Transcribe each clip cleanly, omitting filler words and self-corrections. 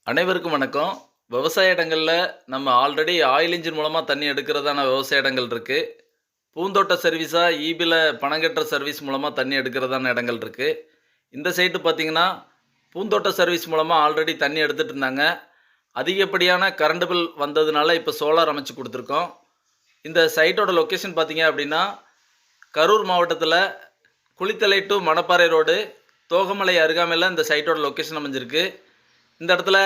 அனைவருக்கும் வணக்கம். விவசாய இடங்கள்ல நம்ம ஆல்ரெடி ஆயில் இன்ஜின் மூலமா தண்ணி எடுக்கிறதான விவசாய இடங்கள் இருக்கு. பூந்தோட்ட சர்வீஸா ஈபில பணம் கட்டுற சர்வீஸ் மூலமா தண்ணி எடுக்கிறதான இடங்கள் இருக்கு. இந்த சைட்டு பார்த்தீங்கன்னா, பூந்தோட்ட சர்வீஸ் மூலமா ஆல்ரெடி தண்ணி எடுத்துட்டு இருந்தாங்க. அதிகப்படியான கரண்ட் பில் வந்ததுனால இப்போ சோலார் அமைச்சு கொடுத்துருக்கோம். இந்த சைட்டோட லொக்கேஷன் பார்த்தீங்க அப்படின்னா, கரூர் மாவட்டத்தில் குளித்தலை டு மணப்பாறை ரோடு தோகமலை அருகாமையில் இந்த சைட்டோட லொக்கேஷன் அமைஞ்சிருக்கு. இந்த இடத்துல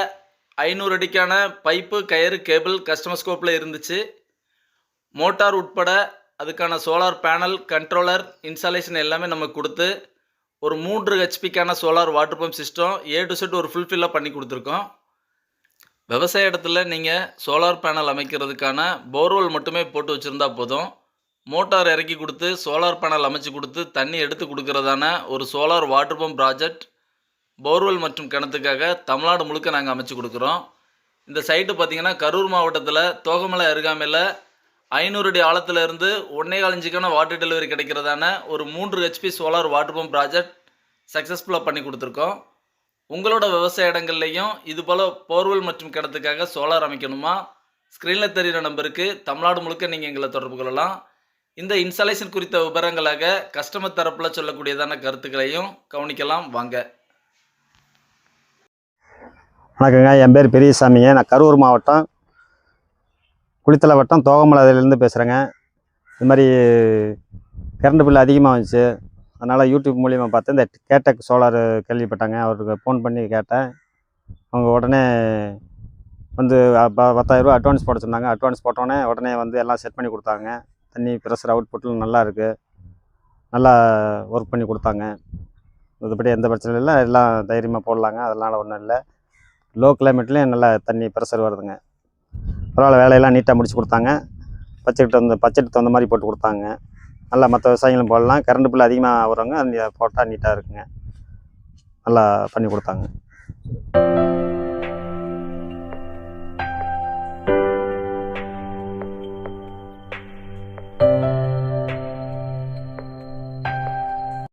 500 அடிக்கான பைப்பு, கயிறு, கேபிள் கஸ்டமர் ஸ்கோப்பில் இருந்துச்சு. மோட்டார் உட்பட அதுக்கான சோலார் பேனல், கண்ட்ரோலர், இன்ஸ்டாலேஷன் எல்லாமே நமக்கு கொடுத்து ஒரு 3 ஹெச்பிக்கான solar water pump system A to Z ஒரு ஃபுல்ஃபில்லாக பண்ணி கொடுத்துருக்கோம். விவசாய இடத்துல நீங்கள் சோலார் பேனல் அமைக்கிறதுக்கான போர்வெல் மட்டுமே போட்டு வச்சுருந்தா போதும். மோட்டார் இறக்கி கொடுத்து சோலார் பேனல் அமைச்சு கொடுத்து தண்ணி எடுத்து கொடுக்கறதான ஒரு solar water pump project borewell மற்றும் கிணத்துக்காக தமிழ்நாடு முழுக்க நாங்கள் அமைச்சு கொடுக்குறோம். இந்த சைட்டு பார்த்திங்கன்னா கரூர் மாவட்டத்தில் தோகமலை அருகாமையில் 500 அடி ஆழத்திலிருந்து 1.25 இன்ச்சுக்கான வாட்டர் டெலிவரி கிடைக்கிறதான ஒரு 3 HP solar water pump project சக்ஸஸ்ஃபுல்லாக பண்ணி கொடுத்துருக்கோம். உங்களோட விவசாய இடங்கள்லையும் இது போல் போர்வெல் மற்றும் கிணத்துக்காக சோலார் அமைக்கணுமா, ஸ்க்ரீனில் தெரிகிற நம்பருக்கு தமிழ்நாடு முழுக்க நீங்கள் எங்களை தொடர்பு கொள்ளலாம். இந்த இன்ஸ்டாலேஷன் குறித்த விவரங்களாக கஸ்டமர் தரப்பில் சொல்லக்கூடியதான கருத்துக்களையும் கவனிக்கலாம் வாங்க. வணக்கங்க, என் பேர் பெரியசாமிங்க. நான் கரூர் மாவட்டம் குளித்தலை வட்டம் தோகமலையிலேருந்து பேசுகிறேங்க. இது மாதிரி கரண்ட் பில் அதிகமாக வந்துச்சு. அதனால் யூடியூப் மூலிமா பார்த்து இந்த கேடெக் சோலார் கேள்விப்பட்டாங்க. அவருக்கு ஃபோன் பண்ணி கேட்டேன். அவங்க உடனே வந்து 10,000 அட்வான்ஸ் போட சொன்னாங்க. அட்வான்ஸ் போட்டோடனே உடனே வந்து எல்லாம் செட் பண்ணி கொடுத்தாங்க. தண்ணி ப்ரெஷர் அவுட்புட்டில் நல்லா இருக்குது, நல்லா ஒர்க் பண்ணி கொடுத்தாங்க. இதுபடி எந்த பிரச்சனையும் இல்லை, எல்லாம் தைரியமாக போடலாங்க. அதனால் ஒன்றும் இல்லை. லோ கிளைமேட்லேயும் நல்லா தண்ணி ப்ரெஷர் வருதுங்க. பரவாயில்ல, வேலையெல்லாம் நீட்டாக முடிச்சு கொடுத்தாங்க. பட்ஜெட்டுக்கு தகுந்த மாதிரி போட்டு கொடுத்தாங்க. நல்லா மற்ற விவசாயிகளும் போடலாம். கரண்ட் பில் அதிகமாக வருவாங்க, அந்த போட்டால் நீட்டாக இருக்குங்க. நல்லா பண்ணி கொடுத்தாங்க.